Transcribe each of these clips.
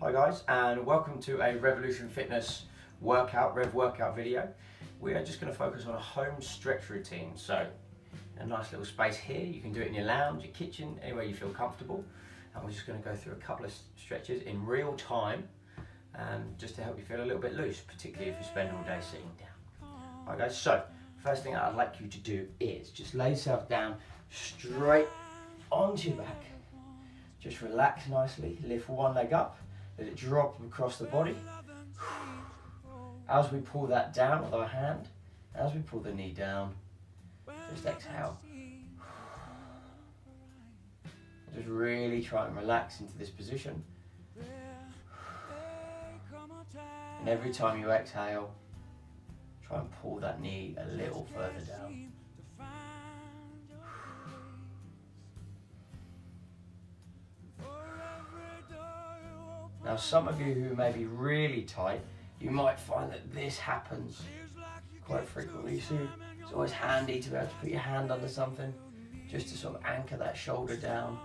Hi guys, and welcome to a Revolution Fitness Rev Workout video. We are just going to focus on a home stretch routine. So, a nice little space here. You can do it in your lounge, your kitchen, anywhere you feel comfortable. And we're just going to go through a couple of stretches in real time, just to help you feel a little bit loose, particularly if you spend all day sitting down. Alright guys, so first thing I'd like you to do is just lay yourself down straight onto your back. Just relax nicely, lift one leg up. Let it drop across the body. As we pull that down with our hand, as we pull the knee down, just exhale. Just really try and relax into this position. And every time you exhale, try and pull that knee a little further down. Now some of you who may be really tight, you might find that this happens quite frequently. So it's always handy to be able to put your hand under something just to sort of anchor that shoulder down.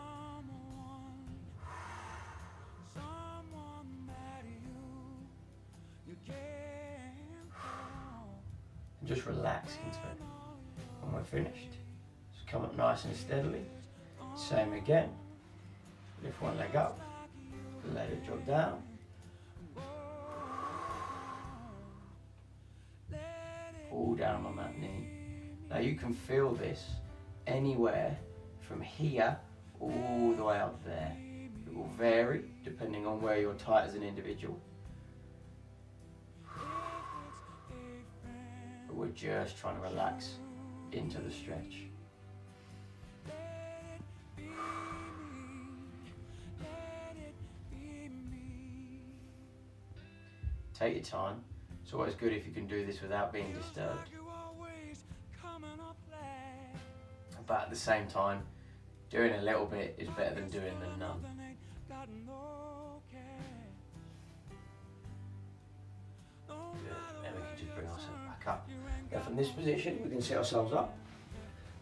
And just relax into it. When we're finished, just come up nice and steadily. Same again. Lift one leg up. Let it drop down. Pull down on that knee. Now you can feel this anywhere from here all the way up there. It will vary depending on where you're tight as an individual. But we're just trying to relax into the stretch. Take your time. It's always good if you can do this without being disturbed. But at the same time, doing a little bit is better than doing than none. Good. Then we can just bring ourselves back up. Now from this position, we can sit ourselves up,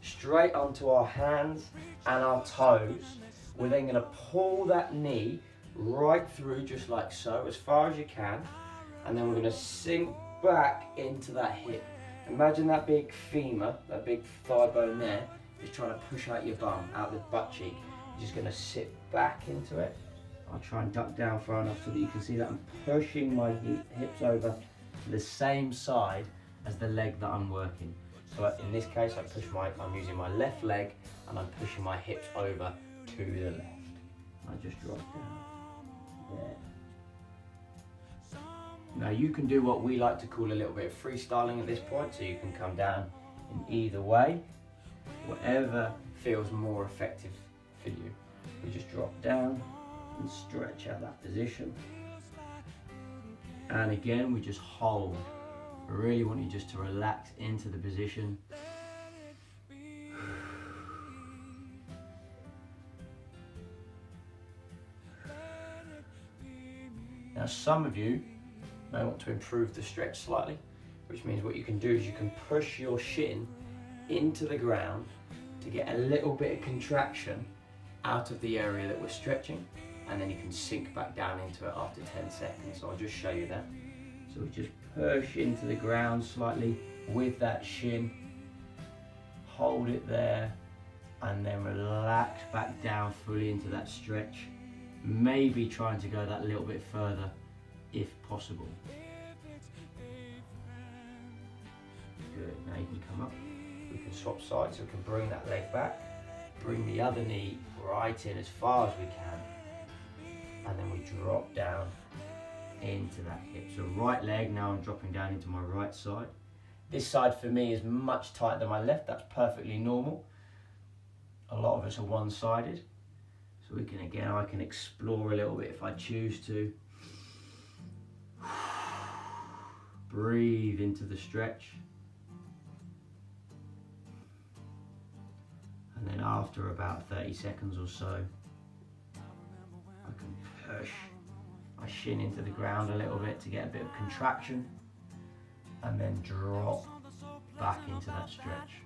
straight onto our hands and our toes. We're then going to pull that knee right through just like so, as far as you can. And then we're going to sink back into that hip. Imagine that big femur, that big thigh bone there, is trying to push out your bum, out the butt cheek. You're just going to sit back into it. I'll try and duck down far enough so that you can see that I'm pushing my hips over to the same side as the leg that I'm working. So in this case, I'm using my left leg and I'm pushing my hips over to the left. I just drop down there. Now you can do what we like to call a little bit of freestyling at this point, so you can come down in either way, whatever feels more effective for you. We just drop down and stretch out that position. And again, we just hold. I really want you just to relax into the position. Now some of you may want to improve the stretch slightly, which means what you can do is you can push your shin into the ground to get a little bit of contraction out of the area that we're stretching, and then you can sink back down into it after 10 seconds. So I'll just show you that. So we just push into the ground slightly with that shin, hold it there, and then relax back down fully into that stretch. Maybe trying to go that little bit further if possible. Good, now you can come up. We can swap sides, so we can bring that leg back, bring the other knee right in as far as we can, and then we drop down into that hip. So right leg, now I'm dropping down into my right side. This side for me is much tighter than my left, that's perfectly normal. A lot of us are one-sided. So we can, again, I can explore a little bit if I choose to. Breathe into the stretch. And then after about 30 seconds or so, I can push my shin into the ground a little bit to get a bit of contraction, and then drop back into that stretch.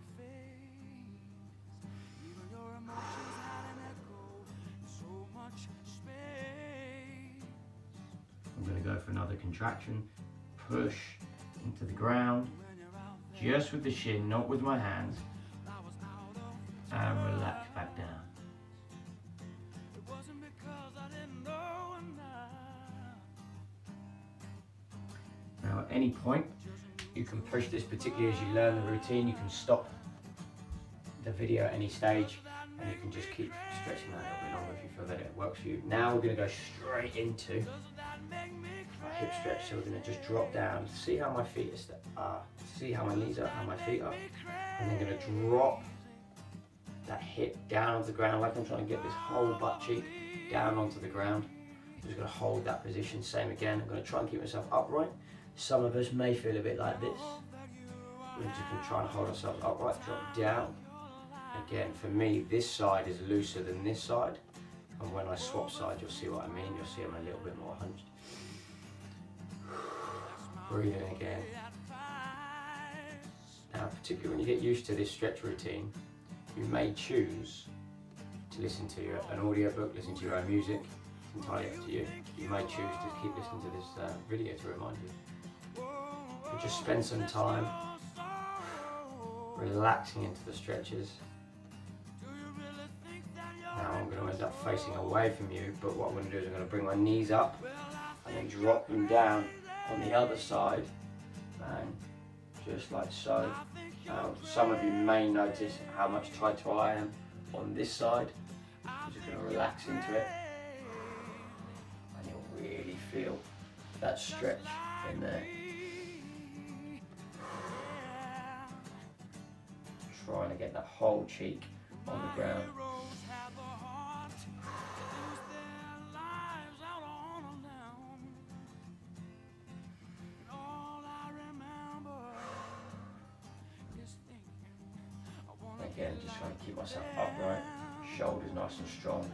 I'm going to go for another contraction, push into the ground, just with the shin, not with my hands, and relax back down. Now at any point, you can push this, particularly as you learn the routine. You can stop the video at any stage and you can just keep stretching that a little bit longer if you feel that it works for you. Now we're going to go straight into our hip stretch. So we're going to just drop down, see how my feet are, see how my knees are, how my feet are, and then going to drop that hip down onto the ground like I'm trying to get this whole butt cheek down onto the ground. I'm just going to hold that position, same again. I'm going to try and keep myself upright. Some of us may feel a bit like this. We're just going to try and hold ourselves upright, drop down. Again, for me, this side is looser than this side. And when I swap sides, you'll see what I mean. You'll see I'm a little bit more hunched. Breathing again. Now, particularly when you get used to this stretch routine, you may choose to listen to an audiobook, listen to your own music. It's entirely up to you. You may choose to keep listening to this video to remind you. But just spend some time relaxing into the stretches. Now I'm going to end up facing away from you, but what I'm going to do is I'm going to bring my knees up and then drop them down on the other side, and just like so. Now some of you may notice how much tighter I am on this side. I'm just going to relax into it, and you'll really feel that stretch in there. Trying to get that whole cheek on the ground. Again, just trying to keep myself upright, shoulders nice and strong.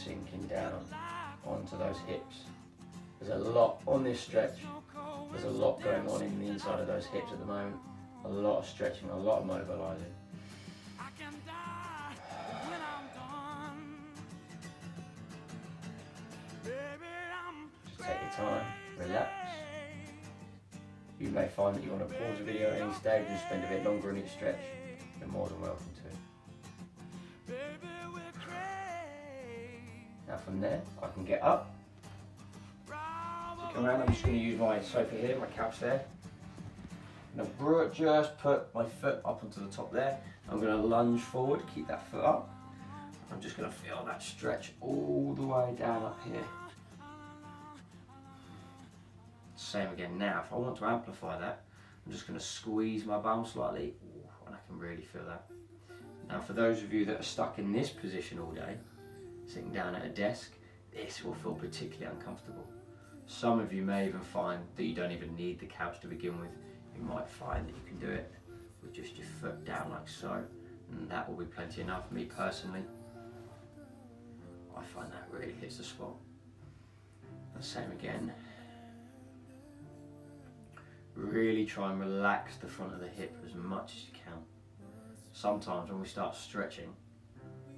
Sinking down onto those hips. There's a lot on this stretch. There's a lot going on in the inside of those hips at the moment. A lot of stretching, a lot of mobilizing. Just take your time, relax. You may find that you want to pause the video at any stage and spend a bit longer on each stretch. You're more than welcome to. Now from there, I can get up. Come around, I'm just going to use my sofa here, my couch there. I'm going to just put my foot up onto the top there. I'm going to lunge forward, keep that foot up. I'm just going to feel that stretch all the way down up here. Same again now. If I want to amplify that, I'm just going to squeeze my bum slightly, and I can really feel that. Now for those of you that are stuck in this position all day, sitting down at a desk, this will feel particularly uncomfortable. Some of you may even find that you don't even need the couch to begin with. You might find that you can do it with just your foot down like so, and that will be plenty enough. Me personally, I find that really hits the spot. The same again. Really try and relax the front of the hip as much as you can. Sometimes when we start stretching,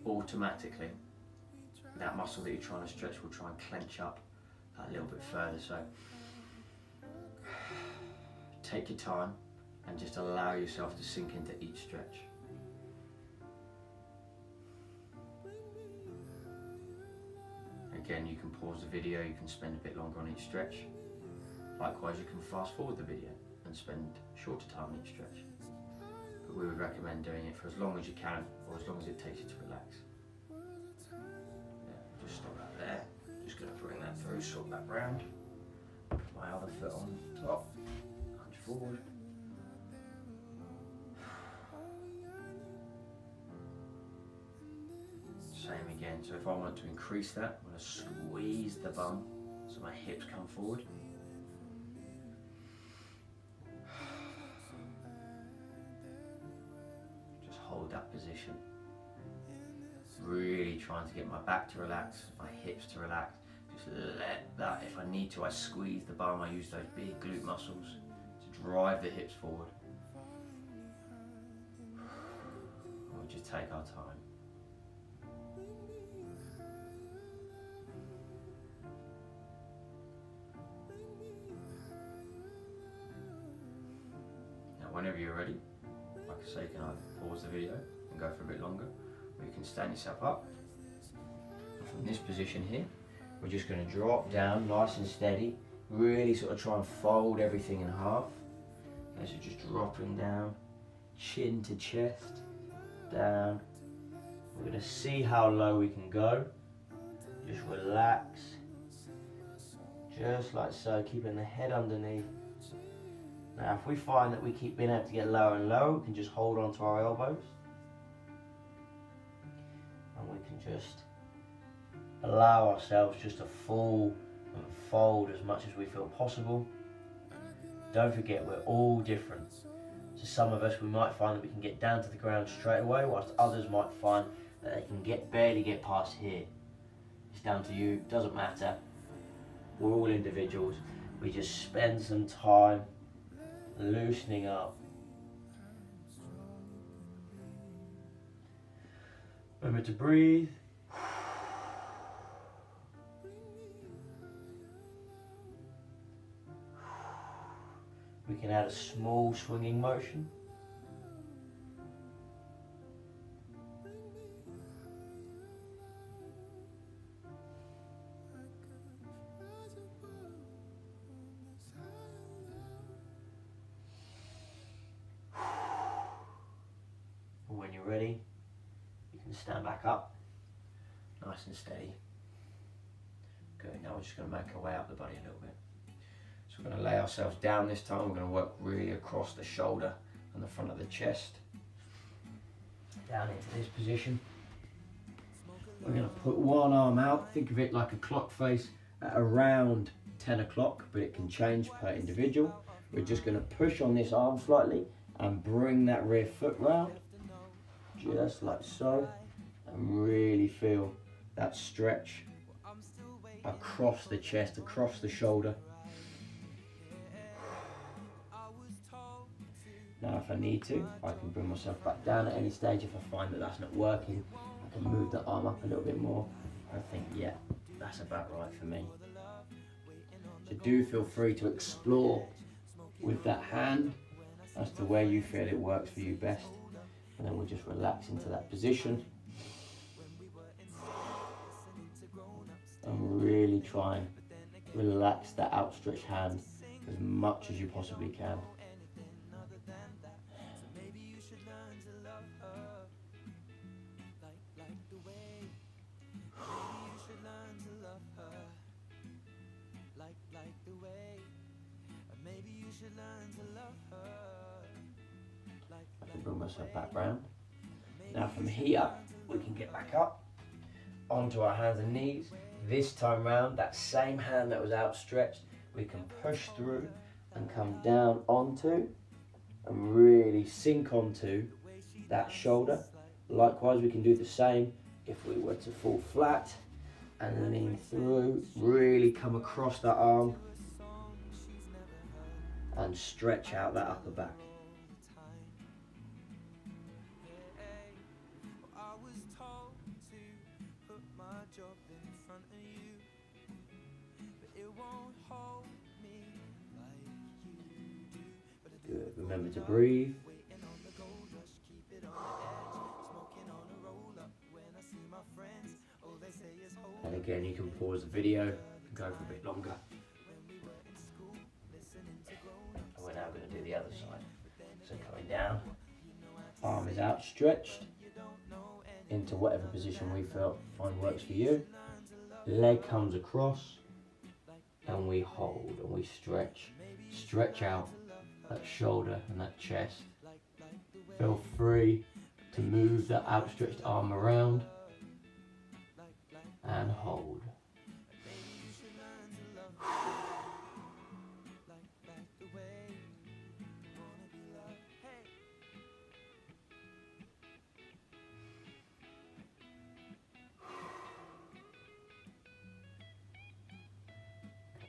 automatically that muscle that you're trying to stretch will try and clench up a little bit further. So take your time and just allow yourself to sink into each stretch. Again, you can pause the video, you can spend a bit longer on each stretch. Likewise, you can fast forward the video and spend shorter time on each stretch. But we would recommend doing it for as long as you can, or as long as it takes you to relax. Yeah, just stop that there. Just going to bring that through, swap that round. Put my other foot on top, hunch forward. Same again, so if I want to increase that, I'm going to squeeze the bum so my hips come forward. Just hold that position. Really trying to get my back to relax, my hips to relax. Just let that, if I need to, I squeeze the bum, I use those big glute muscles to drive the hips forward. We'll just take our time. you're ready, like I say, you can either pause the video and go for a bit longer, or you can stand yourself up. And from this position here, we're just going to drop down nice and steady, really sort of try and fold everything in half. Okay, so just dropping down, chin to chest, down. We're going to see how low we can go. Just relax, just like so, keeping the head underneath. Now if we find that we keep being able to get lower and lower, we can just hold on to our elbows. And we can just allow ourselves just to fall and fold as much as we feel possible. Don't forget, we're all different. So some of us, we might find that we can get down to the ground straight away, whilst others might find that they can barely get past here. It's down to you, doesn't matter. We're all individuals. We just spend some time loosening up. Remember to breathe. We can add a small swinging motion. And when you're ready, you can stand back up, nice and steady. Good, now we're just going to make our way up the body a little bit. So we're going to lay ourselves down this time. We're going to work really across the shoulder and the front of the chest. Down into this position. We're going to put one arm out. Think of it like a clock face at around 10 o'clock, but it can change per individual. We're just going to push on this arm slightly and bring that rear foot round, just like so, and really feel that stretch across the chest, across the shoulder. Now if I need to, I can bring myself back down at any stage. If I find that that's not working, I can move the arm up a little bit more. I think, yeah, that's about right for me. So do feel free to explore with that hand as to where you feel it works for you best. And then we'll just relax into that position. And really try and relax that outstretched hand as much as you possibly can. I can bring myself back round. Now from here, we can get back up onto our hands and knees. This time round, that same hand that was outstretched, we can push through and come down onto and really sink onto that shoulder. Likewise, we can do the same if we were to fall flat and lean through, really come across that arm and stretch out that upper back. Good. Remember to breathe. And again, you can pause the video and go for a bit longer. And we're now going to do the other side. So coming down, arm is outstretched into whatever position we find works for you. Leg comes across and we hold and we stretch out that shoulder and that chest. Feel free to move that outstretched arm around and hold.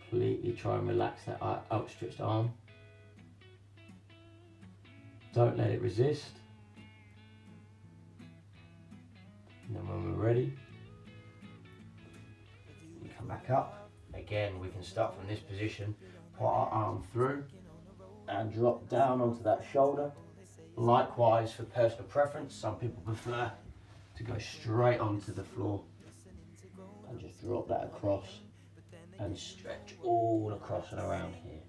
Completely try and relax that outstretched arm. Don't let it resist. And then when we're ready, we come back up. Again, we can start from this position, put our arm through and drop down onto that shoulder. Likewise for personal preference, some people prefer to go straight onto the floor and just drop that across and stretch all across and around here.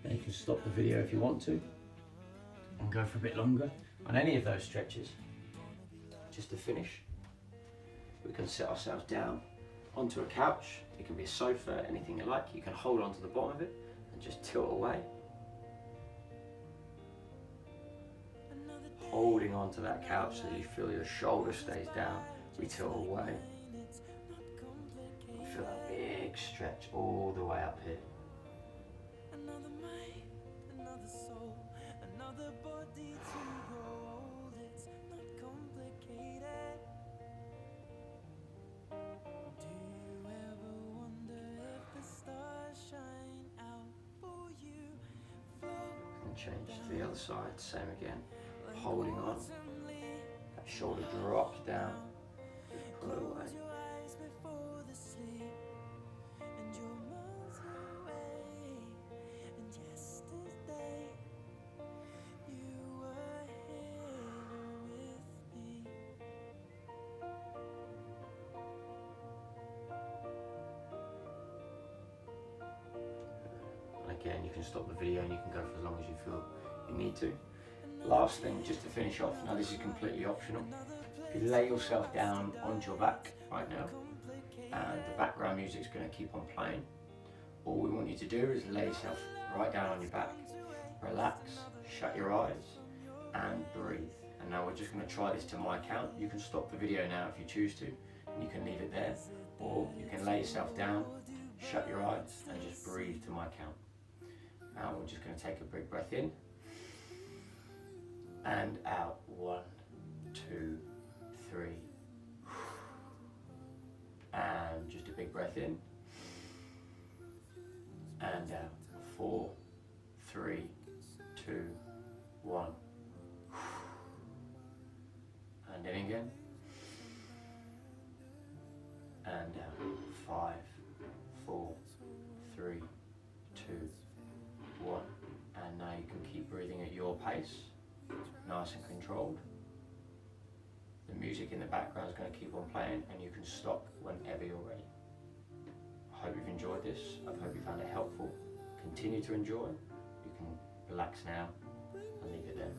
Now you can stop the video if you want to and go for a bit longer on any of those stretches. Just to finish, we can sit ourselves down onto a couch. It can be a sofa, anything you like. You can hold onto the bottom of it and just tilt away. Holding onto that couch so you feel your shoulder stays down. We tilt away. Feel that big stretch all the way up here. Change to the other side, same again, holding on, that shoulder drops down, just pull it away. Again, you can stop the video and you can go for as long as you feel you need to. Last thing, just to finish off, now this is completely optional. If you lay yourself down onto your back right now, and the background music is going to keep on playing, all we want you to do is lay yourself right down on your back, relax, shut your eyes, and breathe. And now we're just going to try this to my count. You can stop the video now if you choose to, and you can leave it there, or you can lay yourself down, shut your eyes, and just breathe to my count. Now we're just going to take a big breath in and out. 1, 2, 3. And just a big breath in and out. 4, 3, 2, 1. And in again. And out. 5, 4, 3, 2, 1. And now you can keep breathing at your pace, nice and controlled. The music in the background is going to keep on playing and you can stop whenever you're ready. I hope you've enjoyed this. I hope you found it helpful. Continue to enjoy. You can relax now and leave it there.